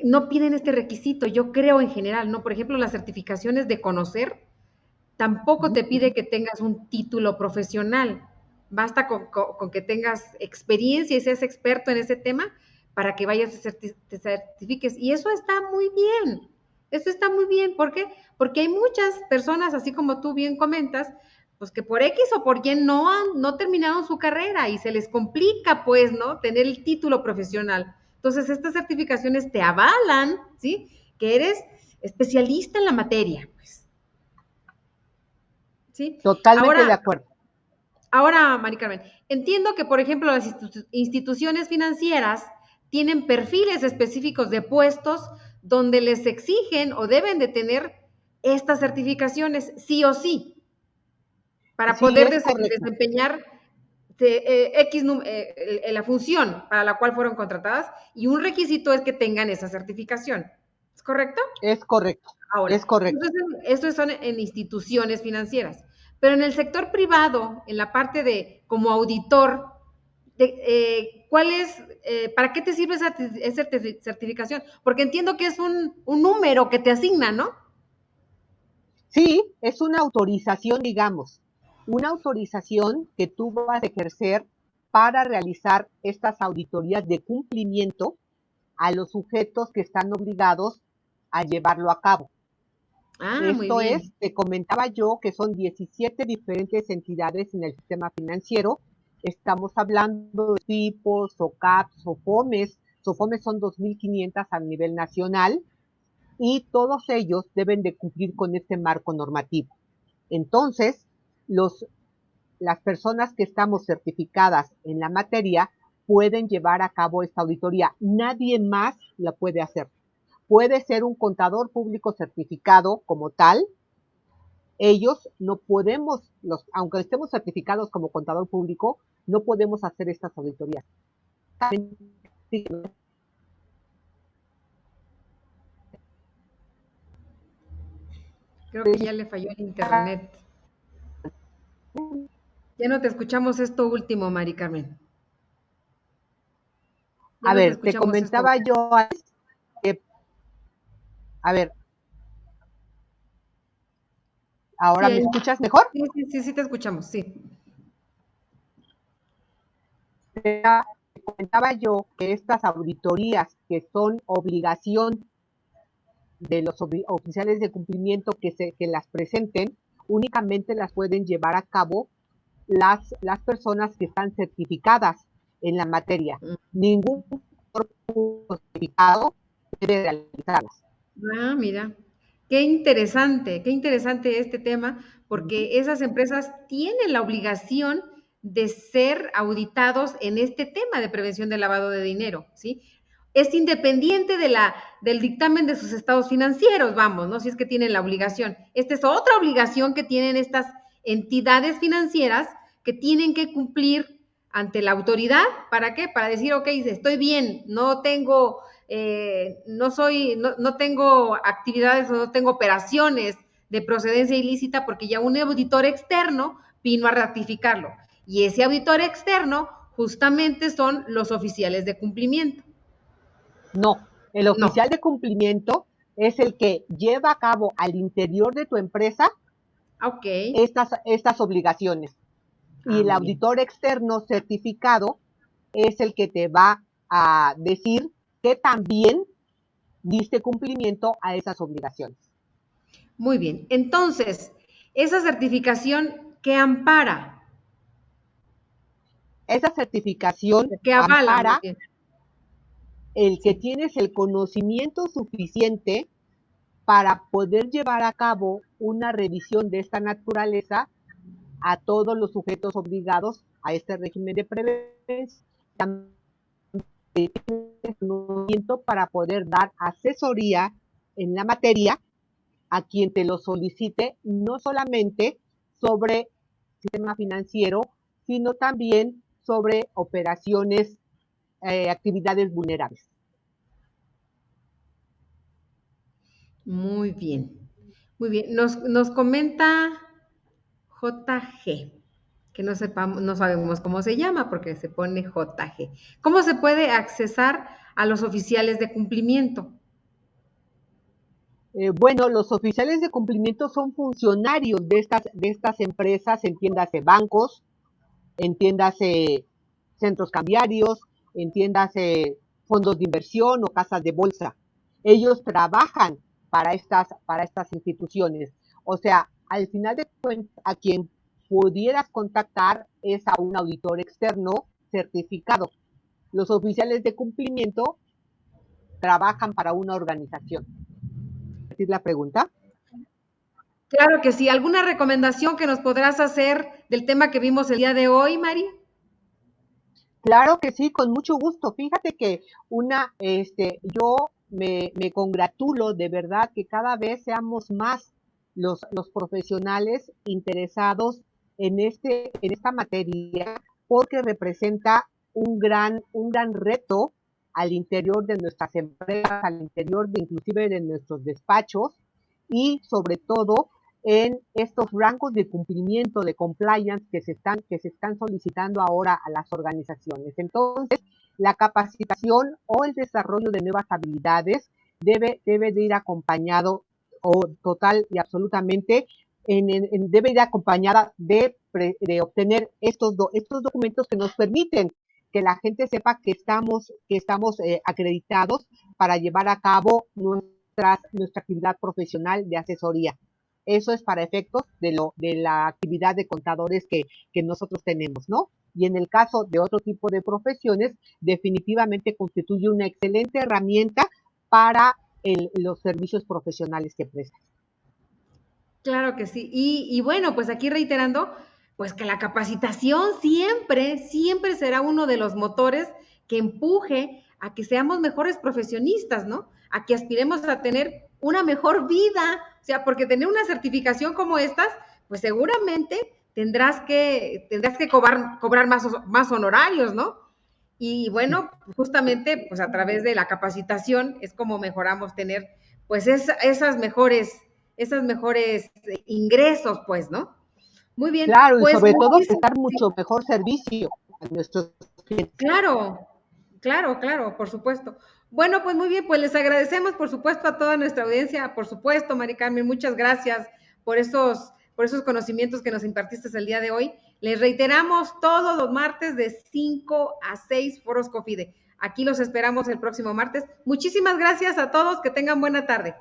No piden este requisito, yo creo en general, ¿no? Por ejemplo, las certificaciones de conocer tampoco te pide que tengas un título profesional, basta con que tengas experiencia y seas experto en ese tema para que vayas y te certifiques. Y eso está muy bien, eso está muy bien. ¿Por qué? Porque hay muchas personas, así como tú bien comentas, pues que por X o por Y no terminaron su carrera y se les complica, pues, ¿no? Tener el título profesional. Entonces, estas certificaciones te avalan, ¿sí? Que eres especialista en la materia, pues, ¿sí? Totalmente de Ahora, acuerdo. ahora, Mari Carmen, entiendo que, por ejemplo, las instituciones financieras tienen perfiles específicos de puestos donde les exigen o deben de tener estas certificaciones, sí o sí, para Sí, poder es correcto. desempeñar la función para la cual fueron contratadas y un requisito es que tengan esa certificación. ¿Es correcto? Es correcto. Ahora, Es correcto. estos son en instituciones financieras, pero en el sector privado, en la parte de como auditor, ¿cuál es, para qué te sirve esa certificación? Porque entiendo que es un número que te asigna, ¿no? Sí, es una autorización, digamos, una autorización que tú vas a ejercer para realizar estas auditorías de cumplimiento a los sujetos que están obligados a llevarlo a cabo. Ah, muy Esto bien. es, te comentaba yo que son 17 diferentes entidades en el sistema financiero. Estamos hablando de tipos, SOCAP, SOFOMES. SOFOMES son 2.500 a nivel nacional y todos ellos deben de cumplir con este marco normativo. Entonces, las personas que estamos certificadas en la materia pueden llevar a cabo esta auditoría. Nadie más la puede hacer. Puede ser un contador público certificado como tal. Ellos no podemos, aunque estemos certificados como contador público, no podemos hacer estas auditorías. Creo que ya le falló el internet. Ya no te escuchamos esto último, Mari Carmen. Ya A no te ver, te escuchamos esto comentaba último. yo que, a ver, Sí, ¿ahora me escuchas mejor? sí, te escuchamos, sí. Te comentaba yo que estas auditorías que son obligación de los oficiales de cumplimiento que las presenten, únicamente las pueden llevar a cabo las personas que están certificadas en la materia. Ningún certificado debe realizarlas. Ah, mira, qué interesante este tema, porque esas empresas tienen la obligación de ser auditados en este tema de prevención del lavado de dinero, ¿sí? Es independiente del dictamen de sus estados financieros, vamos, ¿no? Si es que tienen la obligación. Esta es otra obligación que tienen estas entidades financieras que tienen que cumplir ante la autoridad. ¿Para qué? Para decir, ok, estoy bien, no tengo no tengo actividades o no tengo operaciones de procedencia ilícita porque ya un auditor externo vino a ratificarlo. Y ese auditor externo justamente son los oficiales de cumplimiento. No, el No. oficial de cumplimiento es el que lleva a cabo al interior de tu empresa estas obligaciones. Y el auditor externo certificado es el que te va a decir que también diste cumplimiento a esas obligaciones. Muy bien. Entonces, esa certificación, ¿qué ampara? Esa certificación ¿Qué avala? ampara el que tienes el conocimiento suficiente para poder llevar a cabo una revisión de esta naturaleza a todos los sujetos obligados a este régimen de prevención. También conocimiento para poder dar asesoría en la materia a quien te lo solicite, no solamente sobre sistema financiero, sino también sobre operaciones, actividades vulnerables. Muy bien, muy bien. Nos comenta JG, que no sabemos cómo se llama porque se pone JG. ¿Cómo se puede accesar a los oficiales de cumplimiento? Bueno, los oficiales de cumplimiento son funcionarios de estas empresas, entiéndase bancos, entiéndase centros cambiarios, entiéndase fondos de inversión o casas de bolsa. Ellos trabajan para estas instituciones. O sea, al final de cuentas, a quien pudieras contactar es a un auditor externo certificado. Los oficiales de cumplimiento trabajan para una organización. ¿Es la pregunta? Claro que sí. ¿Alguna recomendación que nos podrás hacer del tema que vimos el día de hoy, Mari? Claro que sí, con mucho gusto. Fíjate que yo me congratulo de verdad que cada vez seamos más los profesionales interesados en esta materia, porque representa un gran reto al interior de nuestras empresas, al interior inclusive de nuestros despachos y sobre todo en estos rangos de cumplimiento, de compliance que se están solicitando ahora a las organizaciones. Entonces, la capacitación o el desarrollo de nuevas habilidades debe de ir acompañado o total y absolutamente debe ir acompañada de obtener estos documentos que nos permiten que la gente sepa que estamos acreditados para llevar a cabo nuestra actividad profesional de asesoría. Eso es para efectos de la actividad de contadores que nosotros tenemos, ¿no? Y en el caso de otro tipo de profesiones, definitivamente constituye una excelente herramienta para los servicios profesionales que prestan. Claro que sí. Y bueno, pues aquí reiterando, pues que la capacitación siempre será uno de los motores que empuje a que seamos mejores profesionistas, ¿no? A que aspiremos a tener una mejor vida. O sea, porque tener una certificación como estas, pues seguramente tendrás que cobrar más honorarios, ¿no? Y bueno, justamente pues a través de la capacitación es como mejoramos tener pues esas mejores ingresos, pues, ¿no? Muy bien. Claro, y pues, sobre todo prestar mucho mejor servicio a nuestros clientes. Claro, por supuesto. Bueno, pues muy bien, pues les agradecemos, por supuesto, a toda nuestra audiencia, por supuesto, Mari Carmen, muchas gracias por esos conocimientos que nos impartiste el día de hoy. Les reiteramos todos los martes de 5 a 6 foros COFIDE. Aquí los esperamos el próximo martes. Muchísimas gracias a todos, que tengan buena tarde.